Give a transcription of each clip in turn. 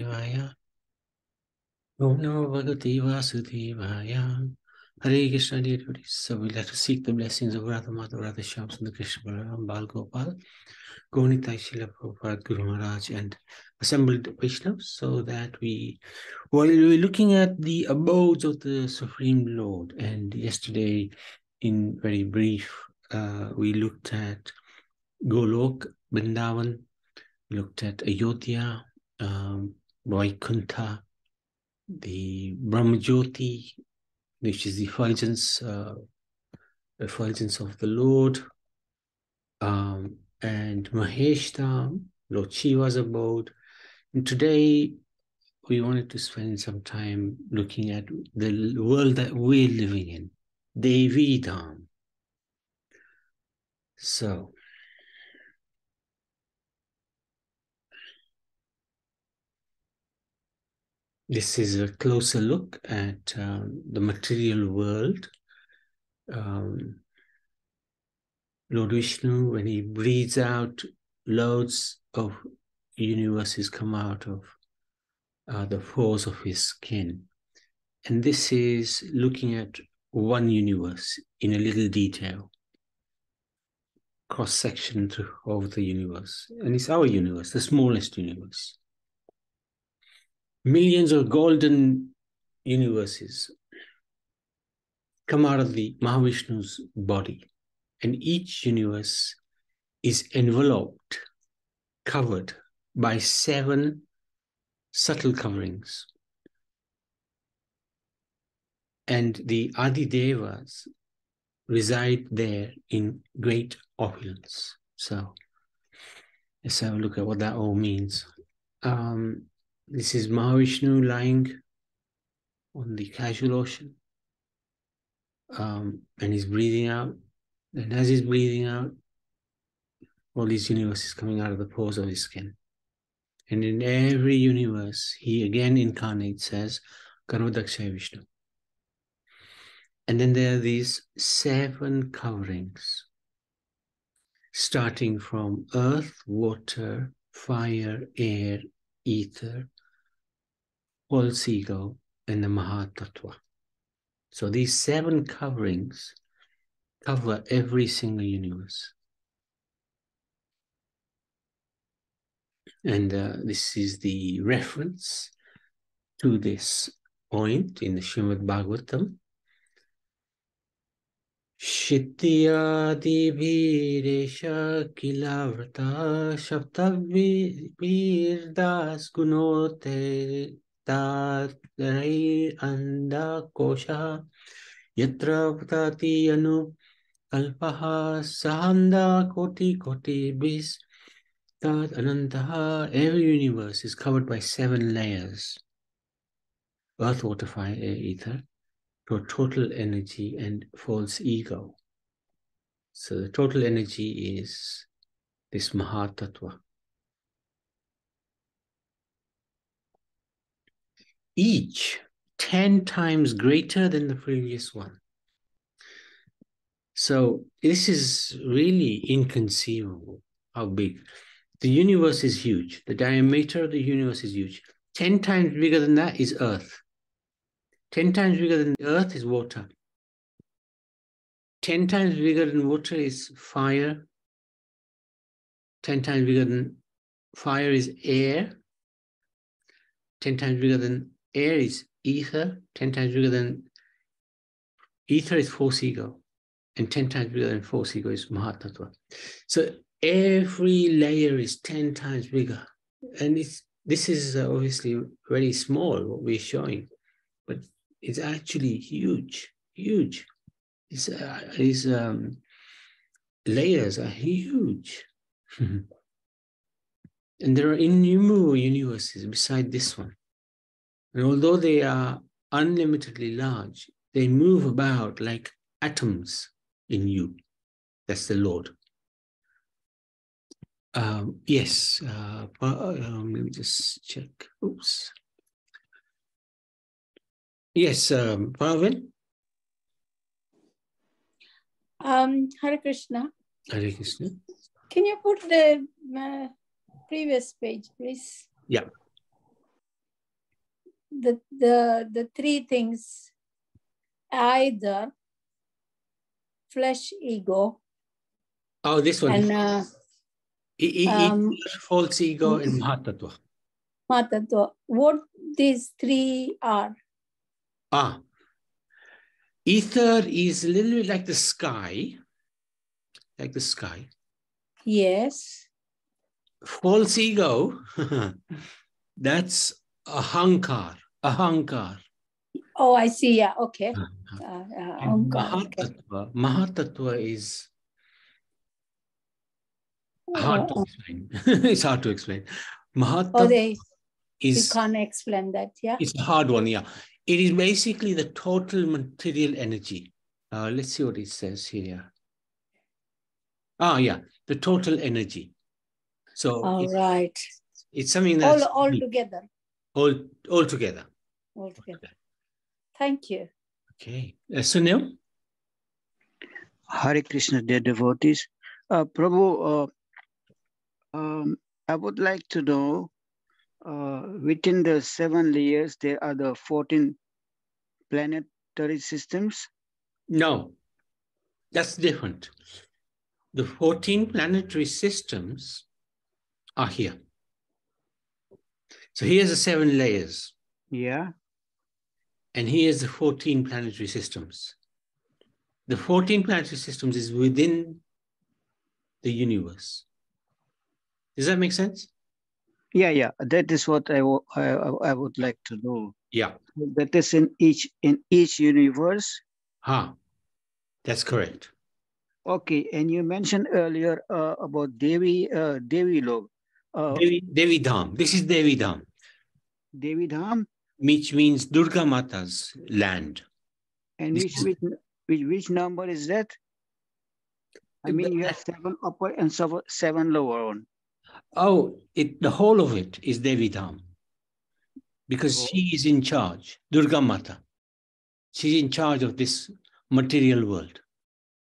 Vasudevaya. Om Namo Bhagavate Vasudevaya. Hare Krishna, dear devotees. So we'd like to seek the blessings of Radha Madhava, Radha Shyam Sundar Krishna Balaram, Bal Gopal, Gaunitai Srila Prabhupada, Guru Maharaj, and assembled Vaishnavas, so that while we're looking at the abodes of the Supreme Lord, and yesterday, in very brief, we looked at Golok, Vrindavan, looked at Ayodhya, Vaikuntha, the Brahmajyoti, which is the effulgence of the Lord, and Maheshtam, Lord Shiva's abode. And today we wanted to spend some time looking at the world that we're living in, Devi Dham. So, this is a closer look at the material world. Lord Vishnu, when he breathes out, loads of universes come out of the pores of his skin. And this is looking at one universe in a little detail, cross-section of the universe. And it's our universe, the smallest universe. Millions of golden universes come out of the Mahavishnu's body, and each universe is enveloped, covered by 7 subtle coverings. And the Adidevas reside there in great opulence. So let's have a look at what that all means. This is Mahavishnu lying on the casual ocean, and he's breathing out. And as he's breathing out, all these universes coming out of the pores of his skin. And in every universe, he again incarnates as Garvadakshay Vishnu. And then there are these 7 coverings, starting from earth, water, fire, air, ether, false ego, and the Mahatattva. So these 7 coverings cover every single universe. And this is the reference to this point in the Srimad Bhagavatam. Shityadi Viresha Kilavrata Shaptavi Virdas Gunote Tatrai Anda Kosha Yatra Vatati Anu Kalpaha Sahanda Koti Bis Tat Anantaha. Every universe is covered by 7 layers: earth, water, fire, air, ether, total energy, and false ego. So the total energy is this Mahatattva. Each 10 times greater than the previous one. So this is really inconceivable how big. The universe is huge. The diameter of the universe is huge. 10 times bigger than that is Earth. 10 times bigger than the Earth is water. 10 times bigger than water is fire. 10 times bigger than fire is air. 10 times bigger than air is ether. 10 times bigger than ether is false ego. And 10 times bigger than false ego is Mahatattva. So every layer is 10 times bigger. And this is obviously very small, what we're showing. But it's actually huge, huge. These layers are huge. And there are innumerable universes beside this one. And although they are unlimitedly large, they move about like atoms in you. That's the Lord. Yes, let me just check. Oops. Yes, Parvin? Hare Krishna. Hare Krishna. Can you put the previous page, please? Yeah. the three things, either flesh ego Oh, this one. and False ego and Mahatattva. Mahatattva. What these three are? Ether is a little bit like the sky. Like the sky. Yes. False ego, that's ahankar. Ahankar. Oh, I see. Yeah. Okay. And Ahankar, Mahatattva is hard to explain. It's hard to explain. Mahatattva you can't explain that, yeah? It's a hard one, yeah. It is basically the total material energy. Let's see what it says here. Yeah, the total energy. So it's something that's all together. All together. All together. Thank you. Okay. Sunil? Hare Krishna, dear devotees. Prabhu, I would like to know, within the 7 layers, there are the 14 planetary systems? No, that's different. The 14 planetary systems are here. So here's the 7 layers. Yeah. And here's the 14 planetary systems. The 14 planetary systems is within the universe. Does that make sense? Yeah. That is what I would like to know. Yeah. That is in each universe. That's correct. Okay, and you mentioned earlier about Devi Lok. Devi Dham. This is Devi Dham. Devi Dham? Which means Durga Mata's land. And which number is that? I mean, you have 7 upper and 7 lower on. Oh, the whole of it is Devi Dham. Because she is in charge, Durga Mata. She's in charge of this material world.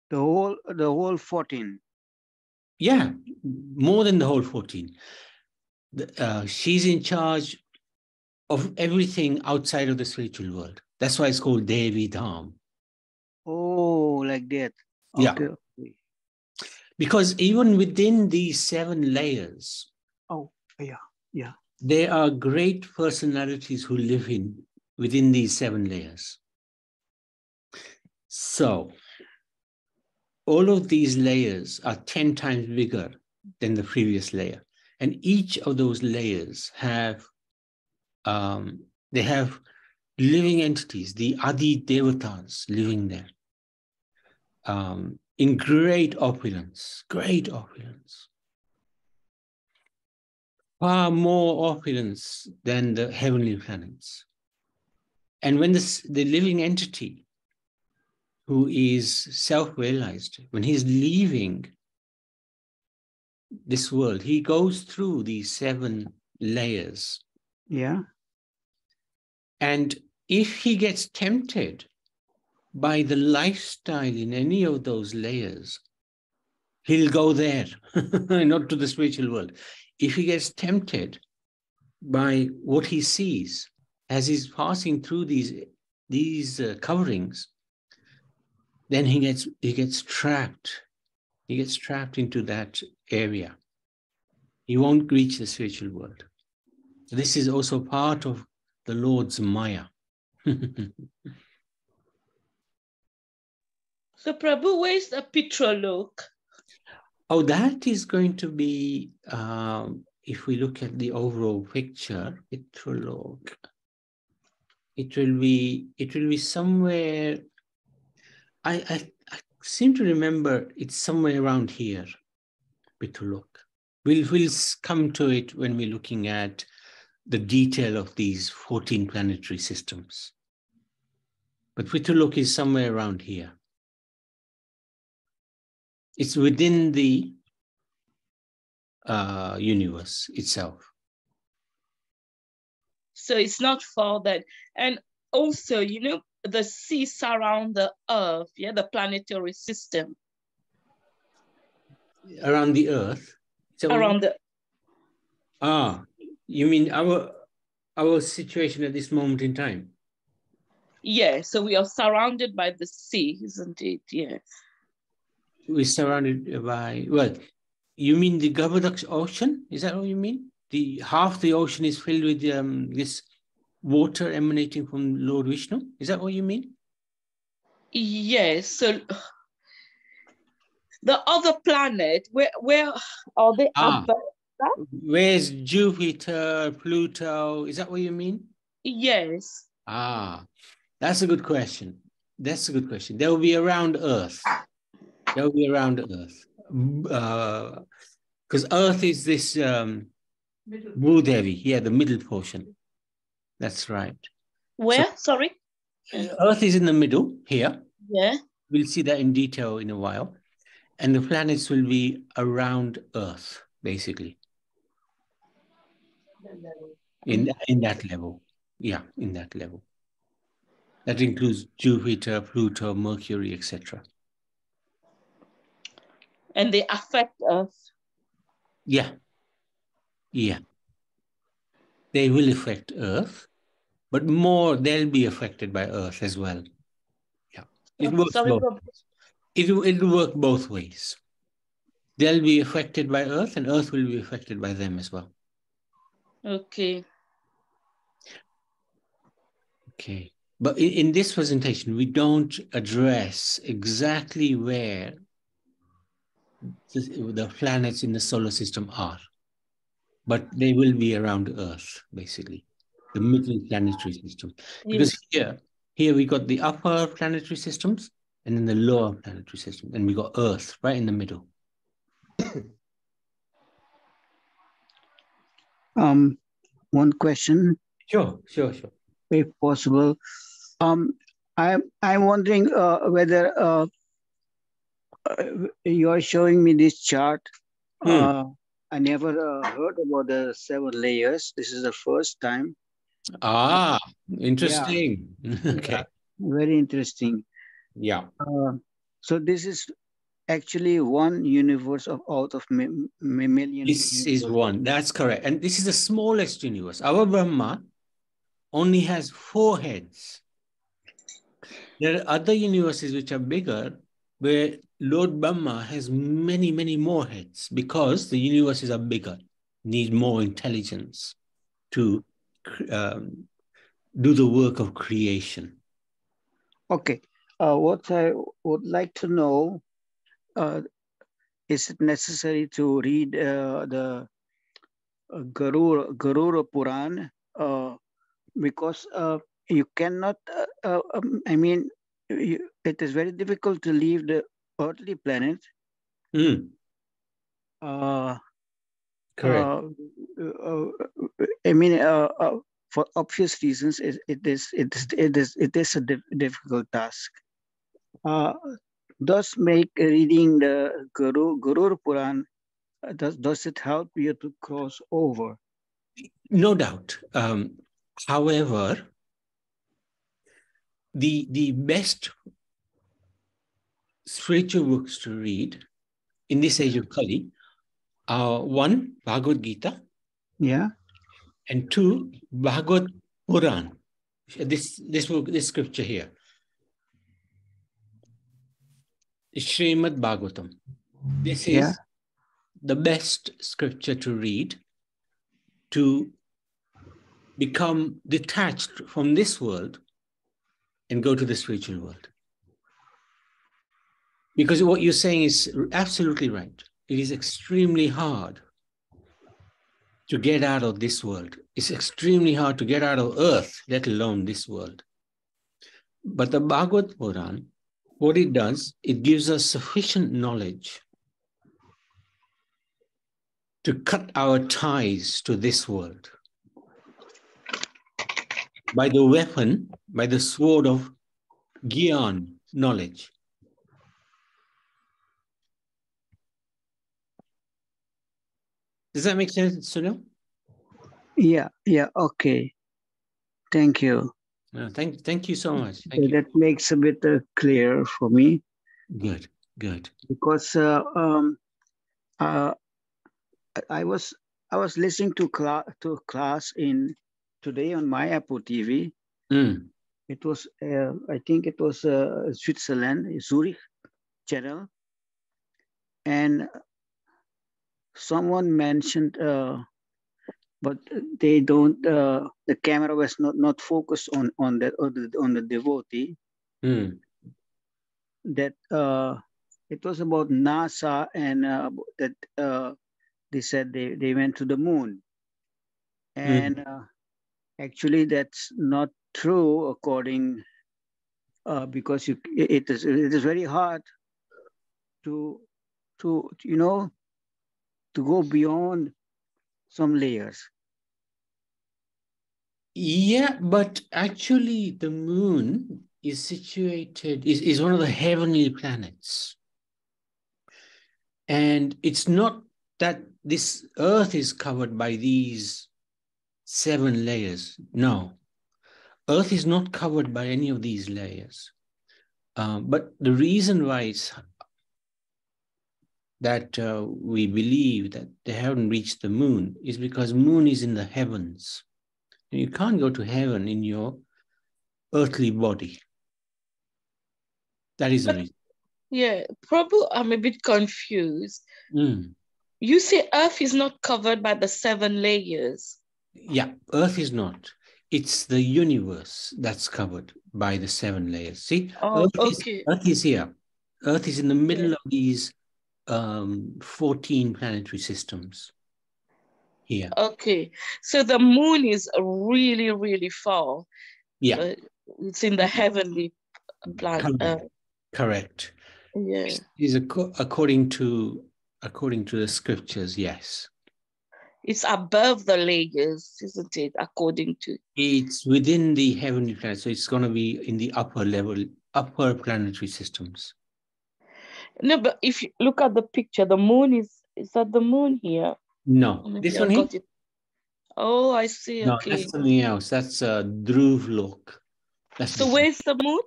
The whole 14. Yeah, more than the whole 14. She's in charge of everything outside of the spiritual world. That's why it's called Devi Dham. Oh, like that. Yeah. Okay. Because even within these 7 layers, yeah, there are great personalities who live within these 7 layers. So all of these layers are 10 times bigger than the previous layer. And each of those layers have living entities, the Adi Devatas living there, in great opulence, far more opulence than the heavenly planets. And when the living entity who is self-realized, when he's leaving this world, he goes through these 7 layers. Yeah. And if he gets tempted by the lifestyle in any of those layers, he'll go there, not to the spiritual world. If he gets tempted by what he sees as he's passing through these coverings, then he gets trapped. He gets trapped into that area. He won't reach the spiritual world. This is also part of the Lord's Maya. So Prabhu, where's the Pitralok? Oh, that is going to be, if we look at the overall picture, Pitralok, it will be somewhere, I seem to remember it's somewhere around here, Pitralok. We'll come to it when we're looking at the detail of these 14 planetary systems. But Pitralok is somewhere around here. It's within the universe itself. So it's not far then. And also, the sea surround the earth, the planetary system. Around the earth? Around the... You mean our our situation at this moment in time? Yeah, so we are surrounded by the sea, isn't it? Yeah. We're surrounded by, well, you mean the Goverdox Ocean? Is that what you mean? Half the ocean is filled with this water emanating from Lord Vishnu? Is that what you mean? Yes, so the other planet, where are they? Where's Jupiter, Pluto? Is that what you mean? Yes. That's a good question. That's a good question. They will be around Earth. They will be around Earth. Because Earth is this Bhudevi, the middle portion. That's right. Where? So, sorry? Earth is in the middle here. Yeah. We'll see that in detail in a while. And the planets will be around Earth, basically. In that level. Yeah, in that level. That includes Jupiter, Pluto, Mercury, etc. And they affect us. Yeah. Yeah. They will affect Earth, but more they'll be affected by Earth as well. Yeah. It works both. It'll work both ways. They'll be affected by Earth and Earth will be affected by them as well. Okay. Okay. But in this presentation, we don't address exactly where the planets in the solar system are, but they will be around Earth, basically, the middle planetary system. Because here we got the upper planetary systems and then the lower planetary system, and we got Earth right in the middle. One question. Sure. If possible. I'm wondering whether you are showing me this chart. I never heard about the 7 layers. This is the first time. Interesting. Yeah. Okay. Yeah, very interesting. Yeah. So this is actually one universe out of million. This is one. That's correct. And this is the smallest universe. Our Brahma only has 4 heads. There are other universes which are bigger, where Lord Brahma has many, many more heads because the universes are bigger, need more intelligence to do the work of creation. Okay. What I would like to know, is it necessary to read the Garuda Puran? Because you cannot, I mean, it is very difficult to leave the earthly planet. Correct. I mean, for obvious reasons, it is a difficult task. Does make reading the Garuda Puran, does it help you to cross over? No doubt. However, the best spiritual books to read in this age of Kali are 1, Bhagavad Gita. Yeah. And 2, Bhagavad Puran. This scripture here. Srimad Bhagavatam. This is the best scripture to read to become detached from this world and go to the spiritual world. Because what you're saying is absolutely right. It is extremely hard to get out of this world. It's extremely hard to get out of Earth, let alone this world. But the Bhagavad Puran, what it does, it gives us sufficient knowledge to cut our ties to this world by the weapon, by the sword of Gyan, knowledge. Does that make sense, Sunil? Yeah, okay. Thank you. Thank you so much. Thank you. That makes a bit clear for me. Good. Because I was listening to class in today on my Apple TV. It was, I think it was Switzerland, Zurich channel. And someone mentioned, but they don't, the camera was not focused on the devotee. That it was about NASA and that they said they went to the moon. And actually that's not true according, because it is very hard to go beyond some layers. Yeah, but actually the moon is situated, is one of the heavenly planets. And it's not that this Earth is covered by these 7 layers. No, Earth is not covered by any of these layers. But the reason why it's that we believe that they haven't reached the moon is because moon is in the heavens. You can't go to heaven in your earthly body. That is the reason. Yeah, probably I'm a bit confused. You say Earth is not covered by the 7 layers. Yeah, Earth is not. It's the universe that's covered by the 7 layers. See, Earth is here. Earth is in the middle of these 14 planetary systems here. Okay, so the moon is really, really far. Yeah. It's in the heavenly planet. Correct. Yeah. Is according to the scriptures, yes. It's above the layers, isn't it? According to. It's within the heavenly planet, so it's going to be in the upper level, upper planetary systems. No, but if you look at the picture, the moon is that the moon here? No, Maybe this one here? Oh, I see. No, Okay. that's something else. That's Dhruv-lok. So where's the moon?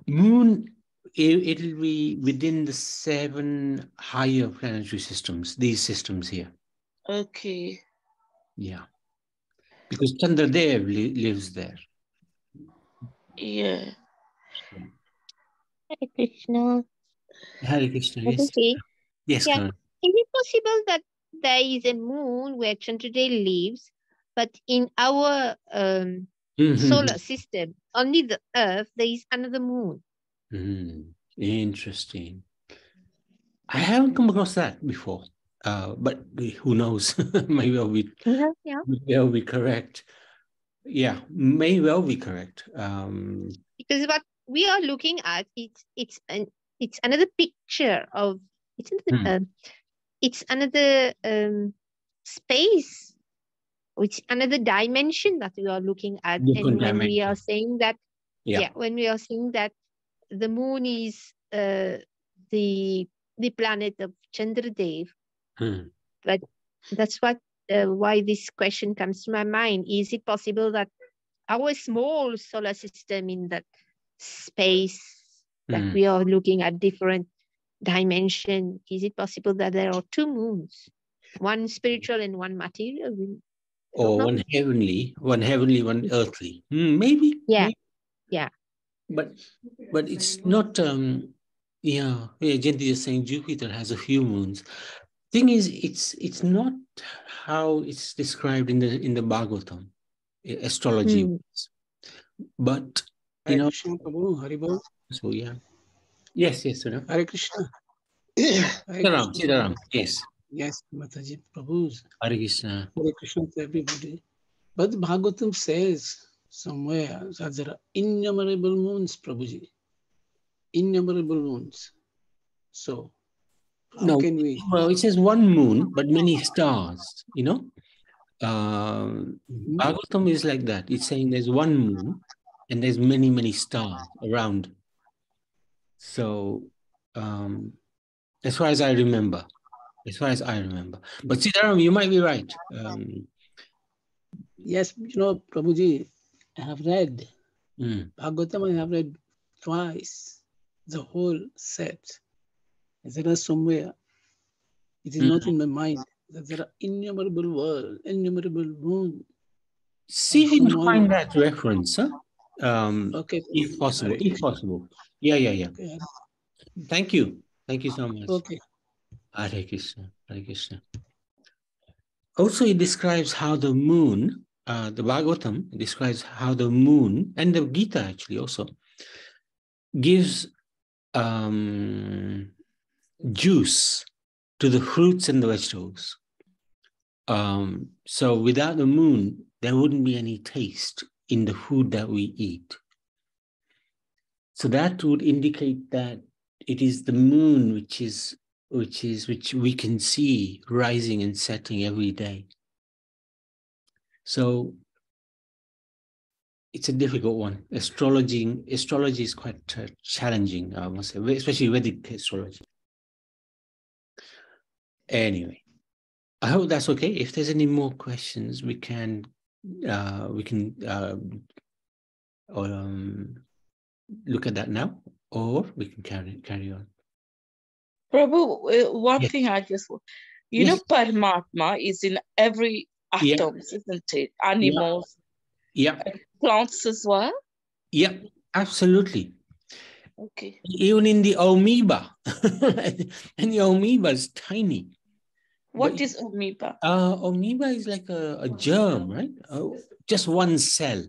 Moon, it'll be within the 7 higher planetary systems, these systems here. Okay. Yeah. Because Chandradev lives there. Yeah. Hare Krishna. Hare Krishna, yes. Yes, yeah. Is it possible that there is a moon where Chandradev lives, but in our solar system, only the Earth, there is another moon? Interesting. I haven't come across that before, but who knows? Maybe I'll be correct. Yeah, may well be correct. Because what we are looking at, it's another picture of it's another space, which another dimension that we are looking at. And when we are saying that, when we are saying that the moon is the planet of Chandradev, but that's what why this question comes to my mind. Is it possible that our small solar system in that space that we are looking at different dimension, is it possible that there are 2 moons, one spiritual and one material? Or one heavenly, one earthly. Maybe. Yeah. Maybe. Yeah. But it's not. Jayanti is saying Jupiter has a few moons. Thing is, it's not how it's described in the Bhagavatam, astrology. But Hare Krishna, Prabhu, Haribol. So yeah. Yes, sir. Hare Krishna. Sitaram, yes. Yes, Mataji, Prabhu's. Hare Krishna. Hare Krishna to everybody. But the Bhagavatam says somewhere that there are innumerable moons, Prabhuji. Innumerable moons. So, how can we? Well, it says one moon, but many stars, you know. Bhagavatam is like that. It's saying there's one moon and there's many, many stars around. So, as far as I remember. But Sitaram, you might be right. Yes, Prabhuji, I have read Bhagavatam. I have read twice the whole set. There are somewhere, it is not in my mind, that there are innumerable worlds, innumerable moons. See if you can Someone- find that reference, huh? Okay. If possible, Hare if Krishna. possible. Yeah. Okay. Thank you. Thank you so much. Okay. Hare Krishna. Hare Krishna. Also, it describes how the moon, the Bhagavatam describes how the moon, and the Gita actually also, gives juice to the fruits and the vegetables. So without the moon, there wouldn't be any taste in the food that we eat. So that would indicate that it is the moon which we can see rising and setting every day. So it's a difficult one. Astrology is quite challenging, I must say, especially Vedic astrology. Anyway, I hope that's okay. If there's any more questions, we can look at that now, or we can carry on. Prabhu, one Yes. thing I just, Yes. know, Paramatma is in every atom, isn't it? Animals, plants as well. Yeah, absolutely. Okay. Even in the amoeba, and the amoeba is tiny. What is amoeba? Amoeba is like a germ, right? Just one cell.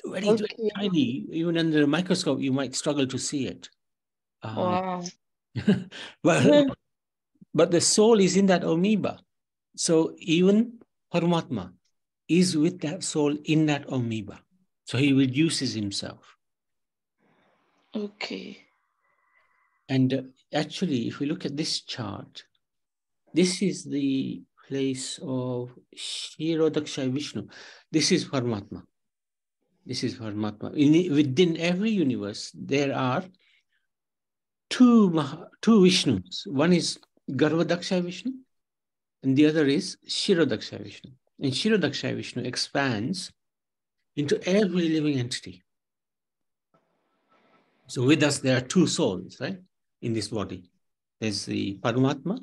Very, very tiny. Even under a microscope, you might struggle to see it. Wow. But the soul is in that amoeba. So even Paramatma is with that soul in that amoeba. So he reduces himself. Okay. And actually, if we look at this chart, this is the place of Shirodaksha Vishnu. This is Paramatma. This is Paramatma. Within every universe, there are two Vishnus. One is Garvadaksha Vishnu, and the other is Shirodaksha Vishnu. And Shirodaksha Vishnu expands into every living entity. So with us, there are two souls, right, in this body. There's the Paramatma,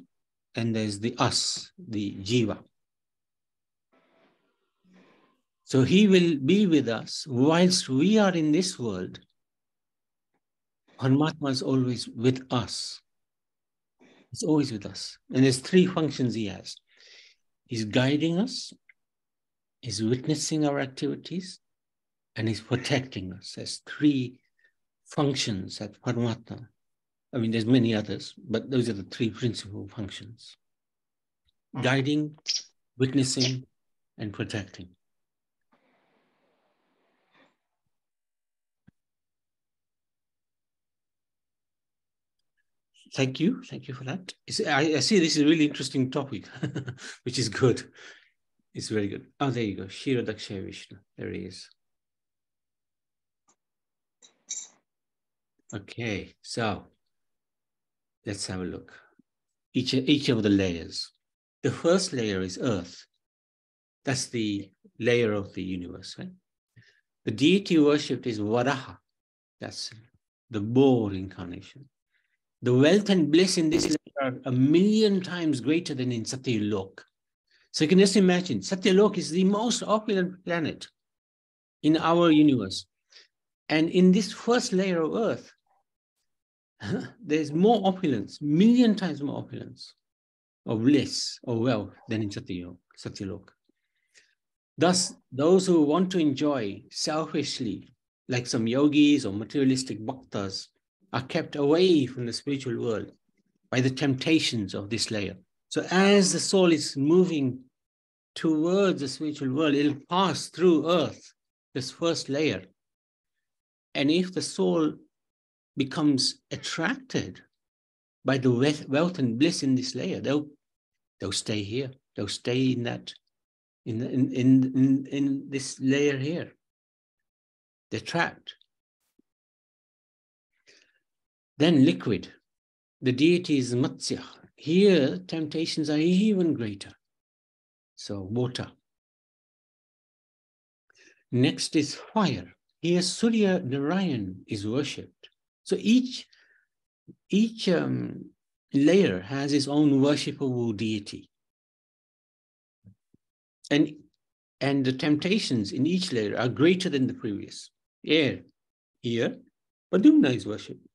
and there's the us, the Jiva. So he will be with us whilst we are in this world. Paramatma is always with us. He's always with us. And there's three functions he has. He's guiding us, he's witnessing our activities, and he's protecting us. There's three functions at Paramatma. I mean, there's many others, but those are the three principal functions. Guiding, witnessing, and protecting. Thank you for that. I see this is a really interesting topic, which is good. It's very good. Oh, there you go. Shirodaksha Vishnu. There he is. Okay, so let's have a look. Each of the layers. The first layer is Earth. That's the layer of the universe, right? The deity worshipped is Varaha. That's the boar incarnation. The wealth and bliss in this are 1,000,000 times greater than in Satyalok. So you can just imagine, Satyalok is the most opulent planet in our universe. And in this first layer of Earth, there's more opulence, 1,000,000 times more opulence, or bliss, or wealth than in Satyalok. Thus, those who want to enjoy selfishly, like some yogis or materialistic bhaktas, are kept away from the spiritual world by the temptations of this layer. So as the soul is moving towards the spiritual world, it'll pass through Earth, this first layer. And if the soul becomes attracted by the wealth and bliss in this layer, they'll stay here. They'll stay in that, in this layer here. They're trapped. Then liquid. The deity is Matsya. Here, temptations are even greater. So water. Next is fire. Here, Surya Narayan is worshipped. So each layer has its own worshipable deity. And And the temptations in each layer are greater than the previous. Air, here, Padumna is worshipped.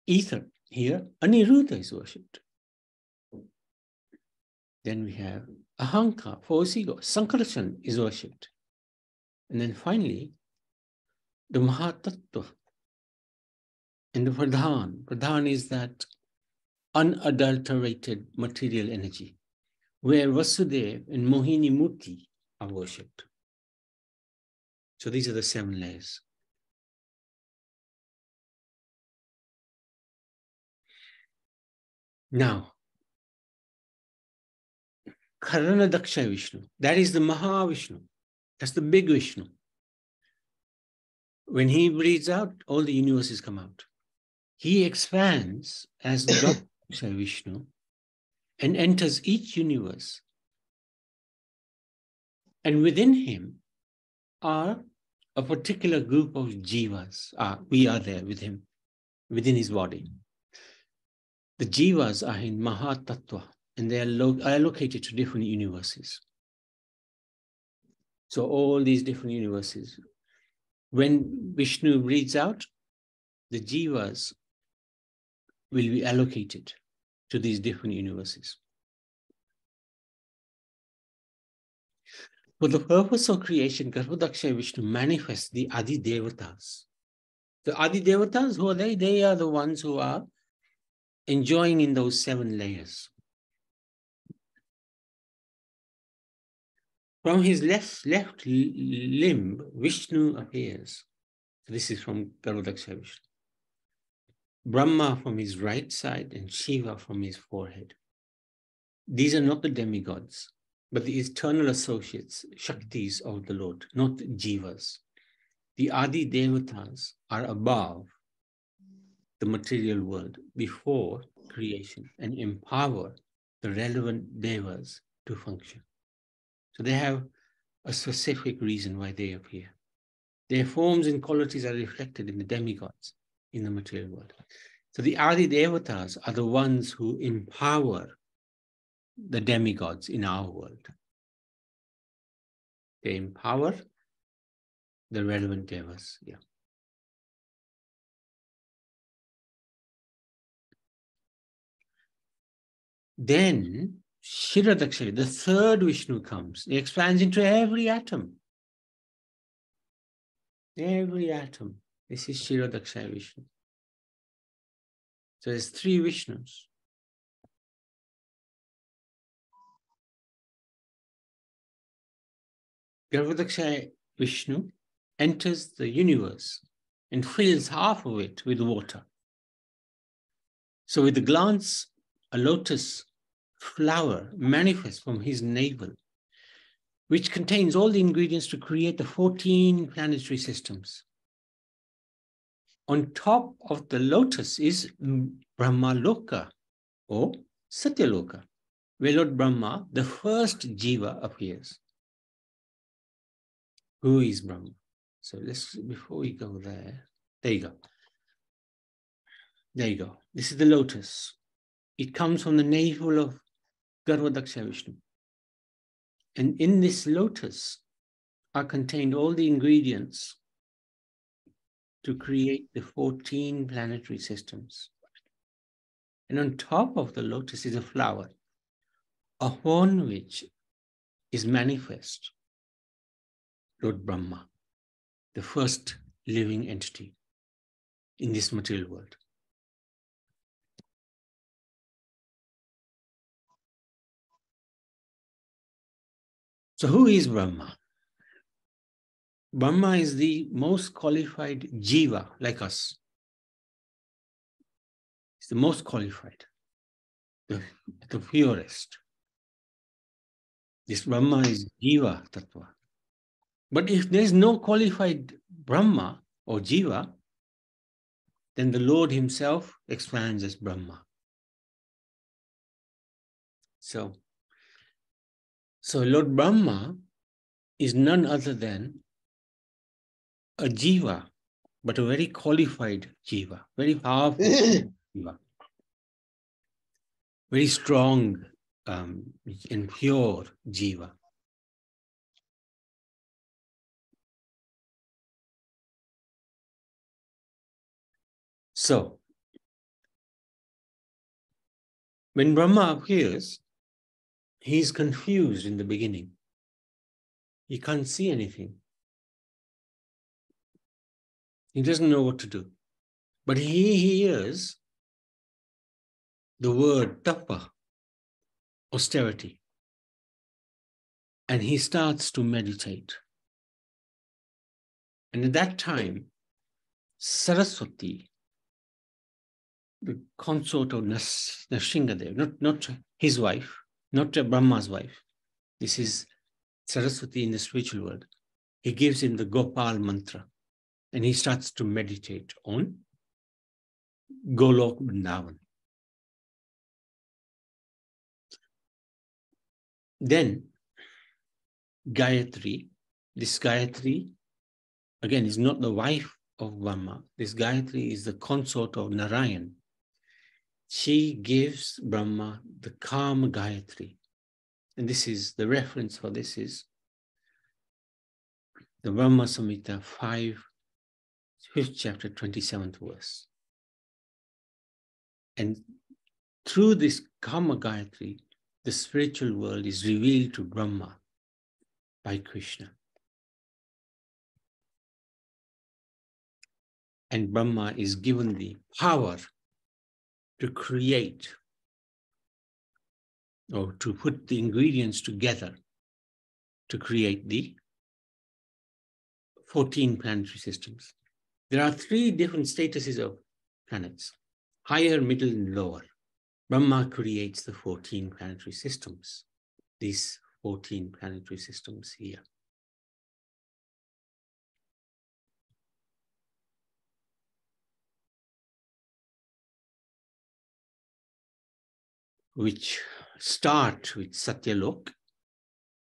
Ether, here, Aniruddha is worshipped. Then we have Ahanka, false ego. Sankarshan is worshipped. And then finally, the Mahatattva and the Pradhan. Pradhan is that unadulterated material energy, where Vasudeva and Mohini Murti are worshipped. So these are the 7 layers. Now, Karana Daksha Vishnu, that is the Mahavishnu. That's the big Vishnu. When he breathes out, all the universes come out. He expands as Daksha Vishnu and enters each universe. And within him are a particular group of jivas. We are there with him, within his body. The jivas are in Mahatattva, and they are allocated to different universes. So all these different universes. When Vishnu breathes out, the jivas will be allocated to these different universes. For the purpose of creation, Garbhodaksha Vishnu manifests the Adi Devatas. The Adi Devatas, who are they? They are the ones who are enjoying in those 7 layers. From his left limb, Vishnu appears. This is from Garbhodaksha Vishnu. Brahma from his right side and Shiva from his forehead. These are not the demigods, but the eternal associates, Shaktis of the Lord, not Jivas. The Adi Devatas are above the material world before creation and empower the relevant Devas to function. So they have a specific reason why they appear. Their forms and qualities are reflected in the demigods in the material world. So the Adi Devatas are the ones who empower the demigods in our world. They empower the relevant devas. Yeah. Then Shiradakshari, the third Vishnu comes. He expands into every atom. Every atom. This is Shiradakshari Vishnu. So there's 3 Vishnus. Garbhodaksha Vishnu enters the universe and fills half of it with water. So with a glance, a lotus flower manifests from his navel, which contains all the ingredients to create the 14 planetary systems. On top of the lotus is Brahmaloka or Satyaloka, where Lord Brahma, the first Jiva, appears. Who is Brahma? So before we go there, there you go. There you go. This is the lotus. It comes from the navel of Garbhodaksha Vishnu. And in this lotus are contained all the ingredients to create the 14 planetary systems. And on top of the lotus is a flower, upon which is manifest Lord Brahma, the first living entity in this material world. So who is Brahma? Brahma is the most qualified jiva, like us. It's the most qualified, the purest. This Brahma is jiva tattva. But if there's no qualified Brahma or jiva, then the Lord himself expands as Brahma. So Lord Brahma is none other than a jiva, but a very qualified jiva, very powerful jiva, very strong and pure jiva. So, when Brahma appears, he's confused in the beginning. He can't see anything. He doesn't know what to do. But he hears the word tapa, austerity, and he starts to meditate. And at that time, Saraswati, the consort of Nrsingadev, not his wife, not Brahma's wife, this is Saraswati in the spiritual world. He gives him the Gopal mantra, and he starts to meditate on Golok Vrindavan. Then Gayatri, this Gayatri, again, is not the wife of Brahma. This Gayatri is the consort of Narayan. She gives Brahma the Kama Gayatri. And this is, the reference for this is the Brahma Samhita 5th chapter, 27th verse. And through this Kama Gayatri, the spiritual world is revealed to Brahma by Krishna. And Brahma is given the power to create or to put the ingredients together to create the 14 planetary systems. There are 3 different statuses of planets, higher, middle, and lower. Brahma creates the 14 planetary systems, these 14 planetary systems here. Which start with Satyalok,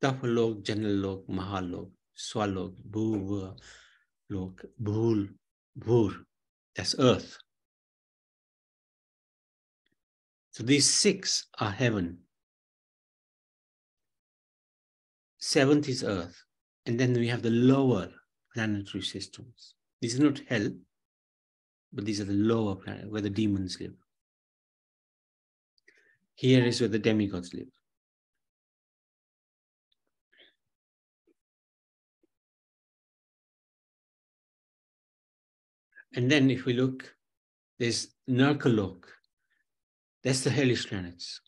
Tapalok, Janalok, Mahalok, Swalok, Bhuva, Lok, Bhul, Bhur, that's earth. So these 6 are heaven. 7th is earth. And then we have the lower planetary systems. These are not hell, but these are the lower planet where the demons live. Here is where the demigods live. And then if we look, there's Narkalok. That's the hellish planets.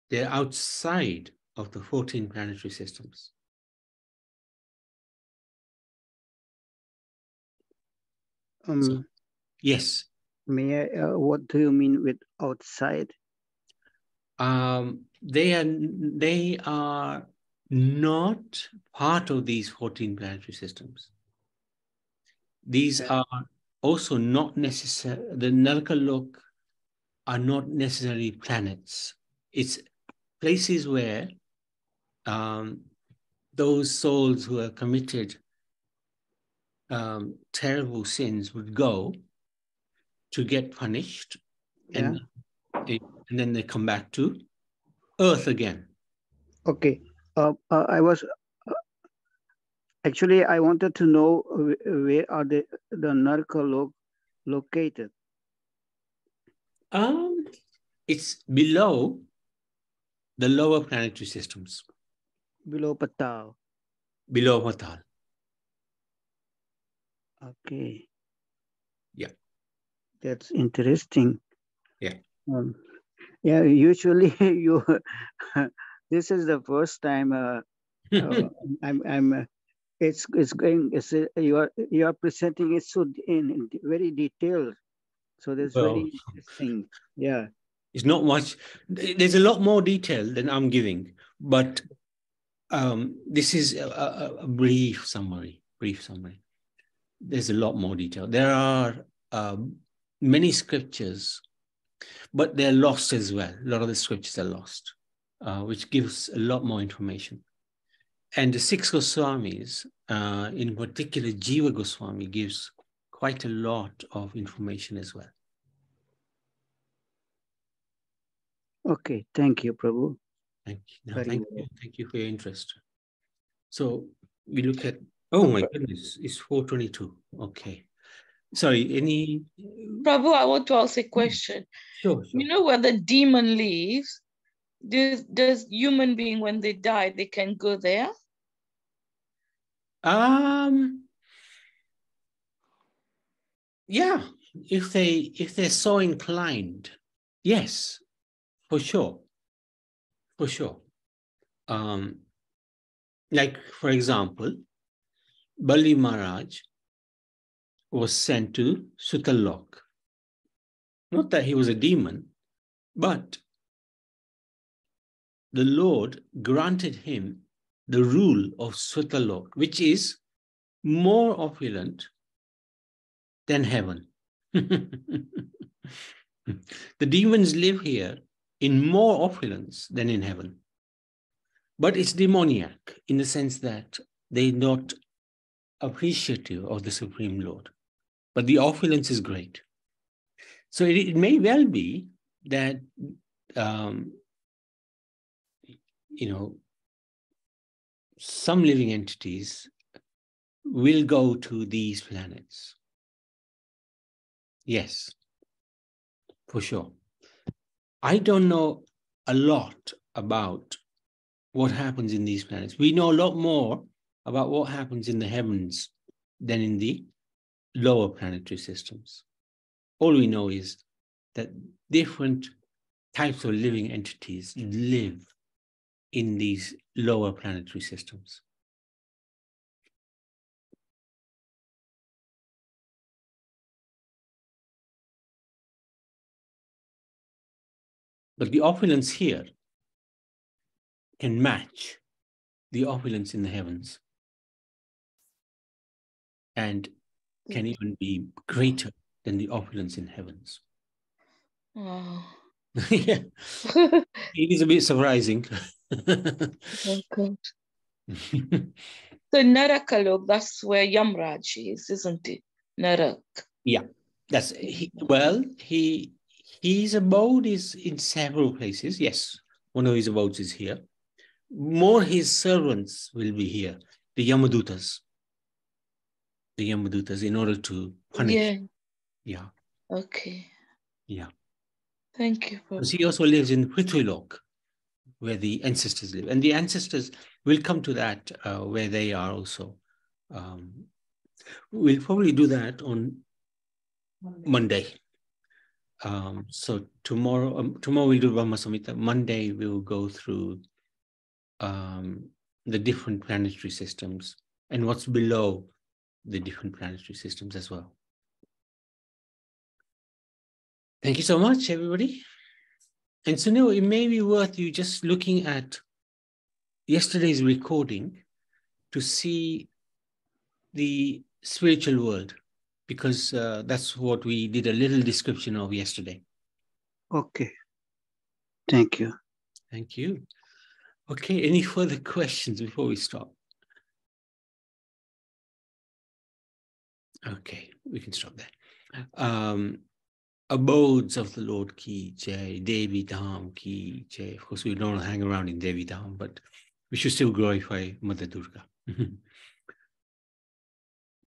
They're outside of the 14 planetary systems. Yes. May I, what do you mean with outside? They are not part of these 14 planetary systems. These are also not necessary, the Narkalok are not necessarily planets. It's places where those souls who have committed terrible sins would go to get punished, and then they come back to earth again. Okay. I was actually, I wanted to know where are the Narka located? It's below the lower planetary systems. Below Patal. Below Patal. Okay. Yeah. That's interesting. Yeah. Yeah. Usually, this is the first time you are presenting it so in very detailed. So that's very interesting. Yeah. It's not much. There's a lot more detail than I'm giving, but this is a brief summary. There's a lot more detail. There are many scriptures, but they're lost as well. A lot of the scriptures are lost, which gives a lot more information. And the 6 Goswamis, in particular, Jiva Goswami gives quite a lot of information as well. Okay, thank you, Prabhu. Thank you. No, Very thank well. you. Thank you for your interest. So we look at, oh my goodness, it's 4:22. Okay. Sorry, any? Prabhu, I want to ask a question. Sure. You know, when the demon leaves, does human being, when they die, they can go there? Yeah, if they're so inclined, yes, for sure. For sure. Like, for example, Bali Maharaj was sent to Sutalok. Not that he was a demon, but the Lord granted him the rule of Sutalok, which is more opulent than heaven. The demons live here in more opulence than in heaven. But it's demoniac in the sense that they're not appreciative of the Supreme Lord. But the opulence is great. So it may well be that, some living entities will go to these planets. Yes, for sure. I don't know a lot about what happens in these planets. We know a lot more about what happens in the heavens than in the lower planetary systems. All we know is that different types of living entities live in these lower planetary systems. But the opulence here can match the opulence in the heavens and can even be greater than the opulence in heavens. Oh. Yeah. It is a bit surprising. Oh, God. So Narakalok, that's where Yamraj is, isn't it? Narak. Yeah, that's his abode is in several places. Yes, one of his abodes is here. More his servants will be here, the Yamadutas. The Yamadutas, in order to punish. Yeah. Yeah. Okay. Yeah. Thank you. Because he also lives in Prithvilok, where the ancestors live. And the ancestors, will come to that where they are also. We'll probably do that on Monday. So tomorrow we'll do Brahma Samhita. Monday we'll go through the different planetary systems and what's below the different planetary systems as well. Thank you so much, everybody. And Sunil, it may be worth you just looking at yesterday's recording to see the spiritual world, because that's what we did a little description of yesterday. Okay. Thank you. Thank you. Okay, any further questions before we stop? Okay, we can stop there. Abodes of the Lord ki jai, Devi Dham ki jai. Of course, we don't hang around in Devi Dham, but we should still glorify Mother Durga.